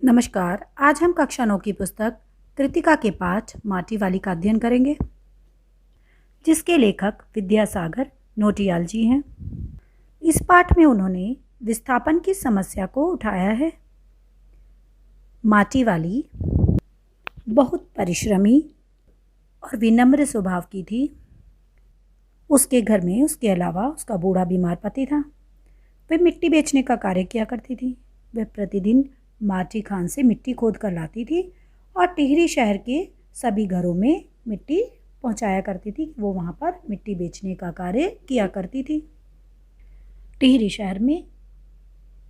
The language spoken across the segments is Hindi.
नमस्कार। आज हम कक्षा 9 की पुस्तक कृतिका के पाठ माटी वाली का अध्ययन करेंगे, जिसके लेखक विद्यासागर नोटियाल जी हैं। इस पाठ में उन्होंने विस्थापन की समस्या को उठाया है। माटी वाली बहुत परिश्रमी और विनम्र स्वभाव की थी। उसके घर में उसके अलावा उसका बूढ़ा बीमार पति था। वह मिट्टी बेचने का कार्य किया करती थी। वह प्रतिदिन माटी खान से मिट्टी खोद कर लाती थी और टिहरी शहर के सभी घरों में मिट्टी पहुंचाया करती थी। वो वहां पर मिट्टी बेचने का कार्य किया करती थी। टिहरी शहर में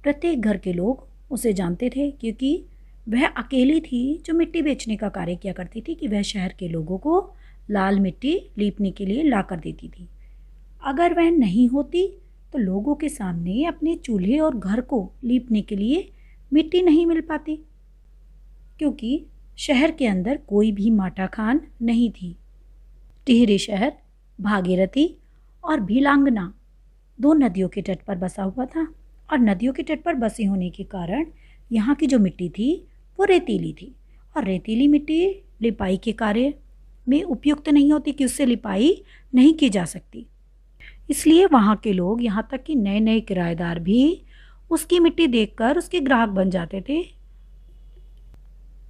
प्रत्येक घर के लोग उसे जानते थे, क्योंकि वह अकेली थी जो मिट्टी बेचने का कार्य किया करती थी कि वह शहर के लोगों को लाल मिट्टी लीपने के लिए ला कर देती थी। अगर वह नहीं होती तो लोगों के सामने अपने चूल्हे और घर को लीपने के लिए मिट्टी नहीं मिल पाती, क्योंकि शहर के अंदर कोई भी माटा खान नहीं थी। टिहरी शहर भागीरथी और भीलांगना दो नदियों के तट पर बसा हुआ था, और नदियों के तट पर बसे होने के कारण यहाँ की जो मिट्टी थी वो रेतीली थी, और रेतीली मिट्टी लिपाई के कार्य में उपयुक्त नहीं होती कि उससे लिपाई नहीं की जा सकती। इसलिए वहाँ के लोग, यहाँ तक कि नए नए किराएदार भी उसकी मिट्टी देखकर उसके ग्राहक बन जाते थे।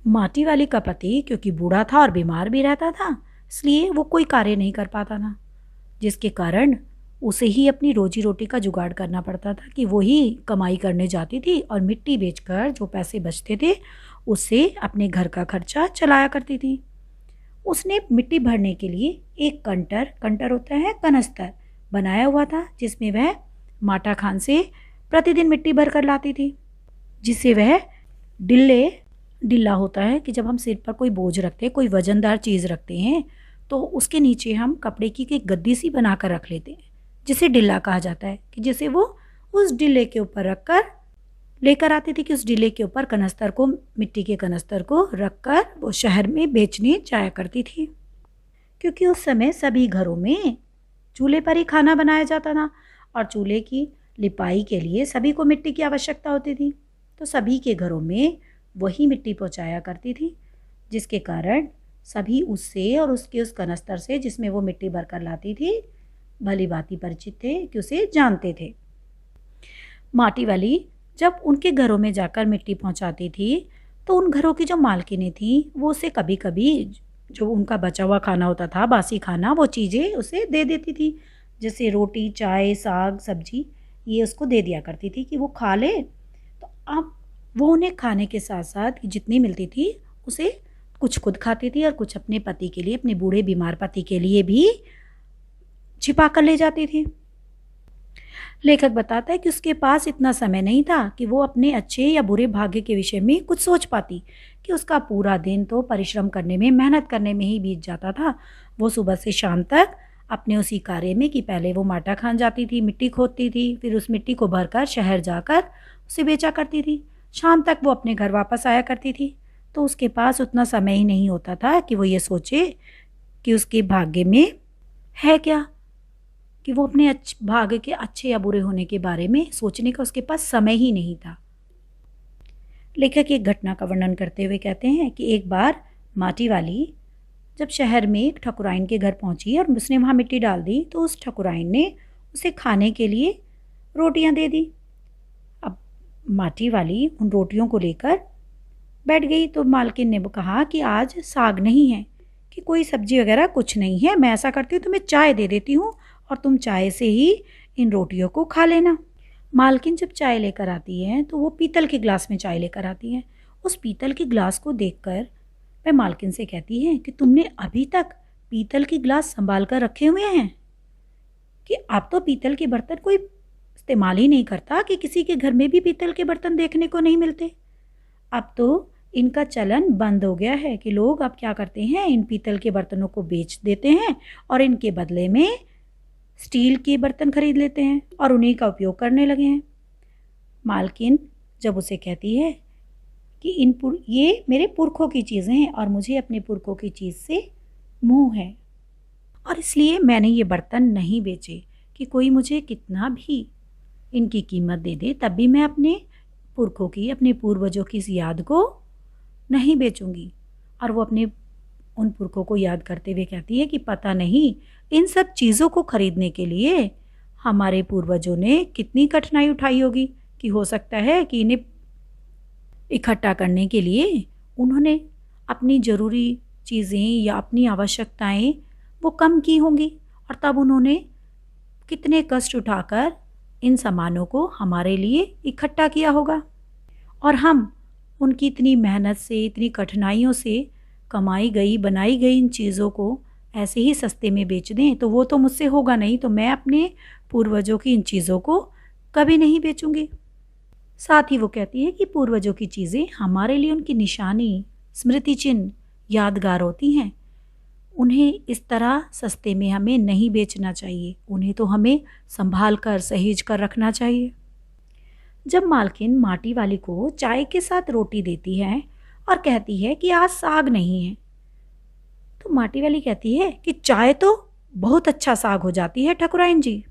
माटी वाली का पति क्योंकि बूढ़ा था और बीमार भी रहता था, इसलिए वो कोई कार्य नहीं कर पाता था, जिसके कारण उसे ही अपनी रोजी रोटी का जुगाड़ करना पड़ता था कि वो ही कमाई करने जाती थी और मिट्टी बेचकर जो पैसे बचते थे उससे अपने घर का खर्चा चलाया करती थी। उसने मिट्टी भरने के लिए एक कंटर होता है कनस्तर बनाया हुआ था, जिसमें वह माटा खान से प्रतिदिन मिट्टी भर कर लाती थी, जिसे वह डिल्ला होता है कि जब हम सिर पर कोई बोझ रखते हैं, कोई वजनदार चीज़ रखते हैं, तो उसके नीचे हम कपड़े की एक गद्दी सी बना कर रख लेते हैं, जिसे डिल्ला कहा जाता है। कि जैसे वो उस डिल्ले के ऊपर रख कर लेकर आती थी, कि उस डिल्ले के ऊपर कनस्तर को, मिट्टी के कनस्तर को रख कर वो शहर में बेचने जाया करती थी। क्योंकि उस समय सभी घरों में चूल्हे पर ही खाना बनाया जाता था, और चूल्हे की लिपाई के लिए सभी को मिट्टी की आवश्यकता होती थी, तो सभी के घरों में वही मिट्टी पहुंचाया करती थी, जिसके कारण सभी उससे और उसके उस कनस्तर से जिसमें वो मिट्टी भर कर लाती थी भली भांति परिचित थे, कि उसे जानते थे। माटी वाली जब उनके घरों में जाकर मिट्टी पहुंचाती थी तो उन घरों की जो मालकिनें थी वो उसे कभी कभी जो उनका बचा हुआ खाना होता था, बासी खाना, वो चीज़ें उसे दे देती थी, जैसे रोटी, चाय, साग, सब्जी, ये उसको दे दिया करती थी कि वो खा ले। तो अब वो उन्हें खाने के साथ साथ जितनी मिलती थी उसे कुछ खुद खाती थी और कुछ अपने पति के लिए, अपने बूढ़े बीमार पति के लिए भी छिपा कर ले जाती थी। लेखक बताता है कि उसके पास इतना समय नहीं था कि वो अपने अच्छे या बुरे भाग्य के विषय में कुछ सोच पाती, कि उसका पूरा दिन तो परिश्रम करने में, मेहनत करने में ही बीत जाता था। वो सुबह से शाम तक अपने उसी कार्य में, कि पहले वो माटा खान जाती थी, मिट्टी खोदती थी, फिर उस मिट्टी को भरकर शहर जाकर उसे बेचा करती थी, शाम तक वो अपने घर वापस आया करती थी। तो उसके पास उतना समय ही नहीं होता था कि वो ये सोचे कि उसके भाग्य में है क्या, कि वो अपने भाग्य के अच्छे या बुरे होने के बारे में सोचने का उसके पास समय ही नहीं था। लेखक एक घटना का वर्णन करते हुए कहते हैं कि एक बार माटी वाली जब शहर में एक ठकुराइन के घर पहुंची और उसने वहाँ मिट्टी डाल दी, तो उस ठकुराइन ने उसे खाने के लिए रोटियां दे दी। अब माटी वाली उन रोटियों को लेकर बैठ गई, तो मालकिन ने कहा कि आज साग नहीं है, कि कोई सब्जी वगैरह कुछ नहीं है, मैं ऐसा करती हूँ तुम्हें चाय दे देती हूँ और तुम चाय से ही इन रोटियों को खा लेना। मालकिन जब चाय लेकर आती है तो वो पीतल के गिलास में चाय लेकर आती है। उस पीतल के गिलास को देखकर वह मालकिन से कहती है कि तुमने अभी तक पीतल के गिलास संभाल कर रखे हुए हैं, कि अब तो पीतल के बर्तन कोई इस्तेमाल ही नहीं करता, कि किसी के घर में भी पीतल के बर्तन देखने को नहीं मिलते। अब तो इनका चलन बंद हो गया है, कि लोग अब क्या करते हैं, इन पीतल के बर्तनों को बेच देते हैं और इनके बदले में स्टील के बर्तन खरीद लेते हैं और उन्हीं का उपयोग करने लगे हैं। मालकिन जब उसे कहती है कि ये मेरे पुरखों की चीज़ें हैं और मुझे अपने पुरखों की चीज़ से मोह है, और इसलिए मैंने ये बर्तन नहीं बेचे, कि कोई मुझे कितना भी इनकी कीमत दे दे तब भी मैं अपने पुरखों की, अपने पूर्वजों की इस याद को नहीं बेचूंगी। और वो अपने उन पुरखों को याद करते हुए कहती है कि पता नहीं इन सब चीज़ों को खरीदने के लिए हमारे पूर्वजों ने कितनी कठिनाई उठाई होगी, कि हो सकता है कि इन्हें इकट्ठा करने के लिए उन्होंने अपनी ज़रूरी चीज़ें या अपनी आवश्यकताएं वो कम की होंगी, और तब उन्होंने कितने कष्ट उठाकर इन सामानों को हमारे लिए इकट्ठा किया होगा। और हम उनकी इतनी मेहनत से, इतनी कठिनाइयों से कमाई गई, बनाई गई इन चीज़ों को ऐसे ही सस्ते में बेच दें तो वो तो मुझसे होगा नहीं। तो मैं अपने पूर्वजों की इन चीज़ों को कभी नहीं बेचूंगी। साथ ही वो कहती है कि पूर्वजों की चीज़ें हमारे लिए उनकी निशानी, स्मृति चिन्ह, यादगार होती हैं। उन्हें इस तरह सस्ते में हमें नहीं बेचना चाहिए, उन्हें तो हमें संभाल कर, सहेज कर रखना चाहिए। जब मालकिन माटी वाली को चाय के साथ रोटी देती है और कहती है कि आज साग नहीं है, तो माटी वाली कहती है कि चाय तो बहुत अच्छा साग हो जाती है ठकुराइन जी।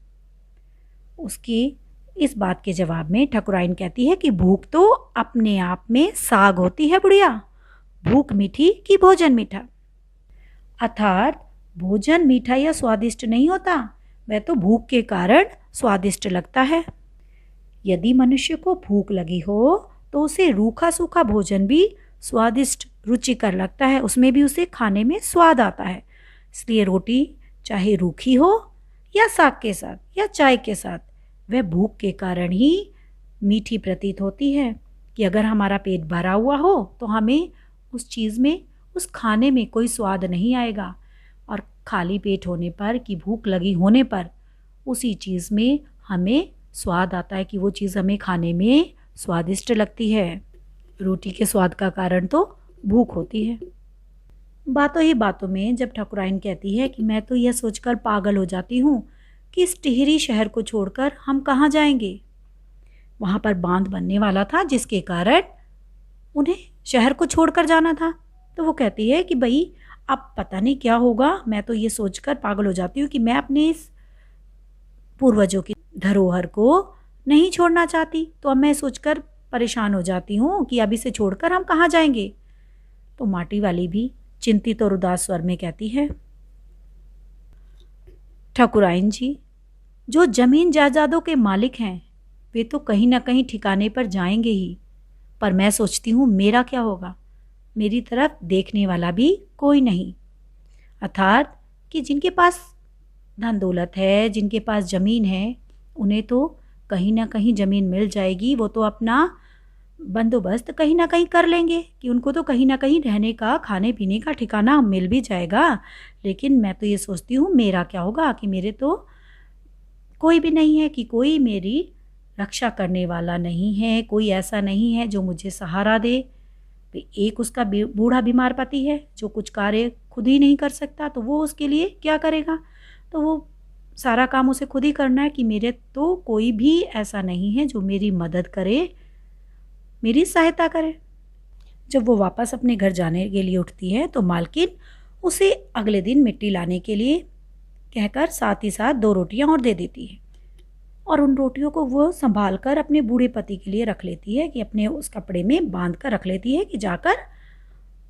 उसकी इस बात के जवाब में ठकुराइन कहती है कि भूख तो अपने आप में साग होती है बुढ़िया, भूख मीठी कि भोजन मीठा। अर्थात भोजन मीठा या स्वादिष्ट नहीं होता, वह तो भूख के कारण स्वादिष्ट लगता है। यदि मनुष्य को भूख लगी हो तो उसे रूखा सूखा भोजन भी स्वादिष्ट, रुचिकर लगता है, उसमें भी उसे खाने में स्वाद आता है। इसलिए रोटी चाहे रूखी हो या साग के साथ या चाय के साथ, वह भूख के कारण ही मीठी प्रतीत होती है। कि अगर हमारा पेट भरा हुआ हो तो हमें उस चीज़ में, उस खाने में कोई स्वाद नहीं आएगा, और खाली पेट होने पर, कि भूख लगी होने पर, उसी चीज़ में हमें स्वाद आता है, कि वो चीज़ हमें खाने में स्वादिष्ट लगती है। रोटी के स्वाद का कारण तो भूख होती है। बातों ही बातों में जब ठकुराइन कहती है कि मैं तो यह सोचकर पागल हो जाती हूँ कि इस टिहरी शहर को छोड़कर हम कहाँ जाएंगे। वहाँ पर बांध बनने वाला था जिसके कारण उन्हें शहर को छोड़कर जाना था। तो वो कहती है कि भाई अब पता नहीं क्या होगा, मैं तो ये सोचकर पागल हो जाती हूँ कि मैं अपने इस पूर्वजों की धरोहर को नहीं छोड़ना चाहती। तो अब मैं सोचकर परेशान हो जाती हूँ कि अब इसे छोड़कर हम कहाँ जाएंगे। तो माटी वाली भी चिंतित और उदास स्वर में कहती है, ठकुराइन जी, जो जमीन जायदादों के मालिक हैं वे तो कहीं ना कहीं ठिकाने पर जाएंगे ही, पर मैं सोचती हूँ मेरा क्या होगा, मेरी तरफ देखने वाला भी कोई नहीं। अर्थात कि जिनके पास धन दौलत है, जिनके पास ज़मीन है, उन्हें तो कहीं ना कहीं ज़मीन मिल जाएगी, वो तो अपना बंदोबस्त कहीं ना कहीं कर लेंगे, कि उनको तो कहीं ना कहीं रहने का, खाने पीने का ठिकाना मिल भी जाएगा। लेकिन मैं तो ये सोचती हूँ मेरा क्या होगा, कि मेरे तो कोई भी नहीं है, कि कोई मेरी रक्षा करने वाला नहीं है, कोई ऐसा नहीं है जो मुझे सहारा दे। एक उसका बूढ़ा बीमार पति है जो कुछ कार्य खुद ही नहीं कर सकता, तो वो उसके लिए क्या करेगा, तो वो सारा काम उसे खुद ही करना है। कि मेरे तो कोई भी ऐसा नहीं है जो मेरी मदद करे, मेरी सहायता करे। जब वो वापस अपने घर जाने के लिए उठती है तो मालकिन उसे अगले दिन मिट्टी लाने के लिए कहकर साथ ही साथ 2 रोटियां और दे देती है, और उन रोटियों को वो संभाल कर अपने बूढ़े पति के लिए रख लेती है, कि अपने उस कपड़े में बांध कर रख लेती है कि जाकर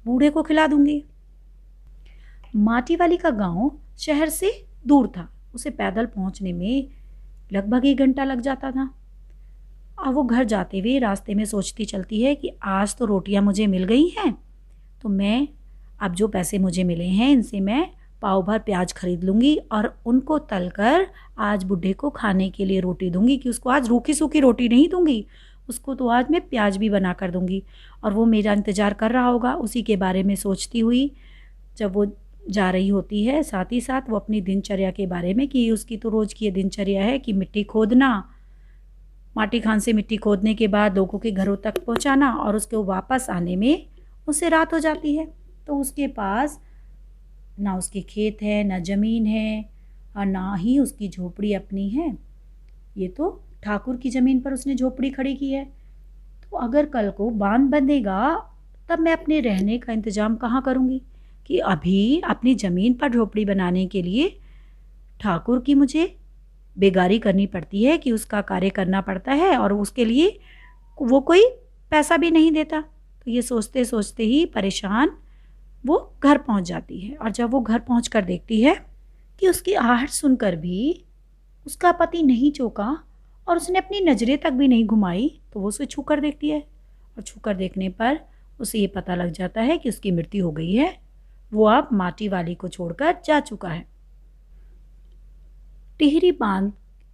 बूढ़े को खिला दूंगी। माटी वाली का गांव शहर से दूर था, उसे पैदल पहुंचने में लगभग 1 घंटा लग जाता था। और वो घर जाते हुए रास्ते में सोचती चलती है कि आज तो रोटियां मुझे मिल गई हैं, तो मैं अब जो पैसे मुझे मिले हैं इनसे मैं पाव भर प्याज खरीद लूँगी और उनको तलकर आज बूढ़े को खाने के लिए रोटी दूंगी। कि उसको आज रूखी सूखी रोटी नहीं दूंगी, उसको तो आज मैं प्याज भी बना कर दूंगी, और वो मेरा इंतज़ार कर रहा होगा। उसी के बारे में सोचती हुई जब वो जा रही होती है, साथ ही साथ वो अपनी दिनचर्या के बारे में, कि उसकी तो रोज़ की ये दिनचर्या है कि मिट्टी खोदना, माटी खान से मिट्टी खोदने के बाद लोगों के घरों तक पहुंचाना, और उसके वापस आने में उसे रात हो जाती है। तो उसके पास ना उसके खेत है, ना ज़मीन है, और ना ही उसकी झोपड़ी अपनी है। ये तो ठाकुर की ज़मीन पर उसने झोपड़ी खड़ी की है। तो अगर कल को बांध बंधेगा तब मैं अपने रहने का इंतज़ाम कहाँ करूँगी, कि अभी अपनी ज़मीन पर झोपड़ी बनाने के लिए ठाकुर की मुझे बेगारी करनी पड़ती है, कि उसका कार्य करना पड़ता है, और उसके लिए वो कोई पैसा भी नहीं देता। तो ये सोचते सोचते ही परेशान वो घर पहुंच जाती है। और जब वो घर पहुंच कर देखती है कि उसकी आहट सुनकर भी उसका पति नहीं चौंका और उसने अपनी नज़रें तक भी नहीं घुमाई, तो वो उसे छू कर देखती है। और छू कर देखने पर उसे ये पता लग जाता है कि उसकी मृत्यु हो गई है। वो अब माटी वाली को छोड़कर जा चुका है। टिहरी बांध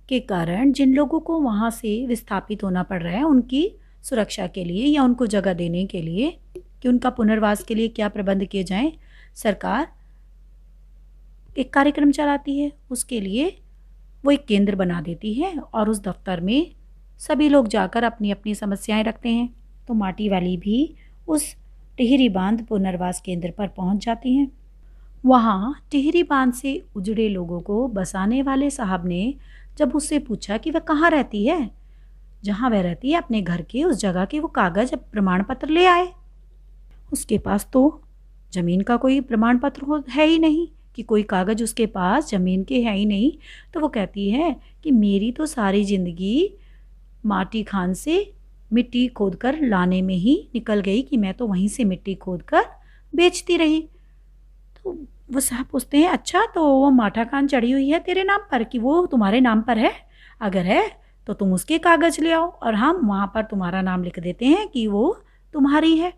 के कारण जिन लोगों को वहाँ से विस्थापित होना पड़ रहा है, उनकी सुरक्षा के लिए या उनको जगह देने के लिए कि उनका पुनर्वास के लिए क्या प्रबंध किए जाएं, सरकार एक कार्यक्रम चलाती है। उसके लिए वो एक केंद्र बना देती है और उस दफ्तर में सभी लोग जाकर अपनी अपनी समस्याएं रखते हैं। तो माटी वाली भी उस टिहरी बांध पुनर्वास केंद्र पर पहुंच जाती हैं। वहाँ टिहरी बांध से उजड़े लोगों को बसाने वाले साहब ने जब उससे पूछा कि वह कहाँ रहती है, जहाँ वह रहती है अपने घर के उस जगह के वो कागज़ प्रमाण पत्र ले आए। उसके पास तो ज़मीन का कोई प्रमाण पत्र है ही नहीं, कि कोई कागज़ उसके पास ज़मीन के है ही नहीं। तो वो कहती है कि मेरी तो सारी ज़िंदगी माटी खान से मिट्टी खोद कर लाने में ही निकल गई, कि मैं तो वहीं से मिट्टी खोद कर बेचती रही। तो वो साहब पूछते हैं, अच्छा तो वो माठा खान चढ़ी हुई है तेरे नाम पर, कि वो तुम्हारे नाम पर है? अगर है तो तुम उसके कागज़ ले आओ और हम वहाँ पर तुम्हारा नाम लिख देते हैं कि वो तुम्हारी है।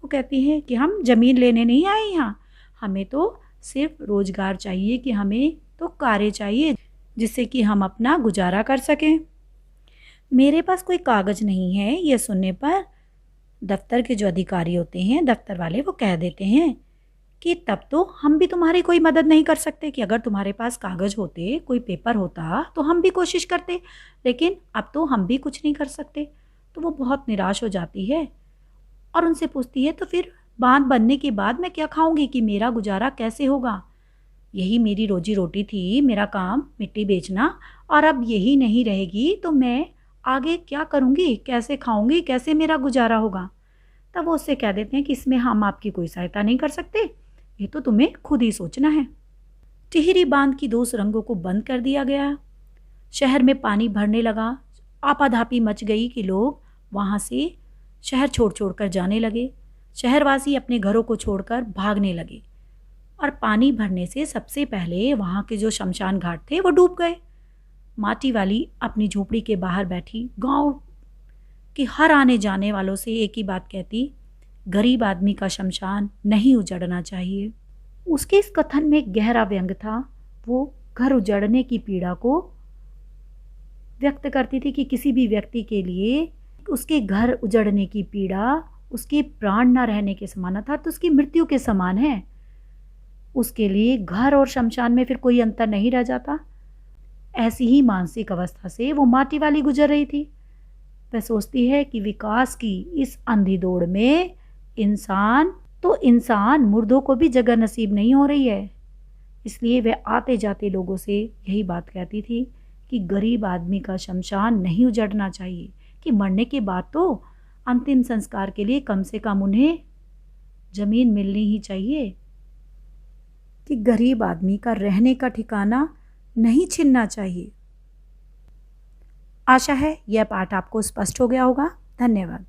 वो कहती है कि हम ज़मीन लेने नहीं आए यहाँ, हमें तो सिर्फ रोज़गार चाहिए, कि हमें तो कार्य चाहिए जिससे कि हम अपना गुजारा कर सकें। मेरे पास कोई कागज़ नहीं है। ये सुनने पर दफ्तर के जो अधिकारी होते हैं, दफ्तर वाले, वो कह देते हैं कि तब तो हम भी तुम्हारी कोई मदद नहीं कर सकते, कि अगर तुम्हारे पास कागज़ होते, कोई पेपर होता तो हम भी कोशिश करते, लेकिन अब तो हम भी कुछ नहीं कर सकते। तो वो बहुत निराश हो जाती है और उनसे पूछती है, तो फिर बांध बनने के बाद मैं क्या खाऊंगी, कि मेरा गुजारा कैसे होगा? यही मेरी रोजी रोटी थी, मेरा काम मिट्टी बेचना, और अब यही नहीं रहेगी तो मैं आगे क्या करूंगी, कैसे खाऊंगी, कैसे मेरा गुजारा होगा? तब वो उससे कह देते हैं कि इसमें हम आपकी कोई सहायता नहीं कर सकते, ये तो तुम्हें खुद ही सोचना है। टिहरी बांध की 2 सुरंगों को बंद कर दिया गया। शहर में पानी भरने लगा। आपाधापी मच गई कि लोग वहाँ से शहर छोड़ छोड़ कर जाने लगे। शहरवासी अपने घरों को छोड़कर भागने लगे और पानी भरने से सबसे पहले वहाँ के जो शमशान घाट थे वो डूब गए। माटी वाली अपनी झोपड़ी के बाहर बैठी गांव के हर आने जाने वालों से एक ही बात कहती, गरीब आदमी का शमशान नहीं उजड़ना चाहिए। उसके इस कथन में एक गहरा व्यंग था। वो घर उजड़ने की पीड़ा को व्यक्त करती थी कि किसी भी व्यक्ति के लिए उसके घर उजड़ने की पीड़ा उसके प्राण न रहने के समान, अर्थात उसकी मृत्यु के समान है। उसके लिए घर और शमशान में फिर कोई अंतर नहीं रह जाता। ऐसी ही मानसिक अवस्था से वो माटी वाली गुजर रही थी। वह सोचती है कि विकास की इस अंधी दौड़ में इंसान मुर्दों को भी जगह नसीब नहीं हो रही है। इसलिए वह आते जाते लोगों से यही बात कहती थी कि गरीब आदमी का शमशान नहीं उजड़ना चाहिए, कि मरने के बाद तो अंतिम संस्कार के लिए कम से कम उन्हें जमीन मिलनी ही चाहिए, कि गरीब आदमी का रहने का ठिकाना नहीं छिनना चाहिए। आशा है यह पाठ आपको स्पष्ट हो गया होगा। धन्यवाद।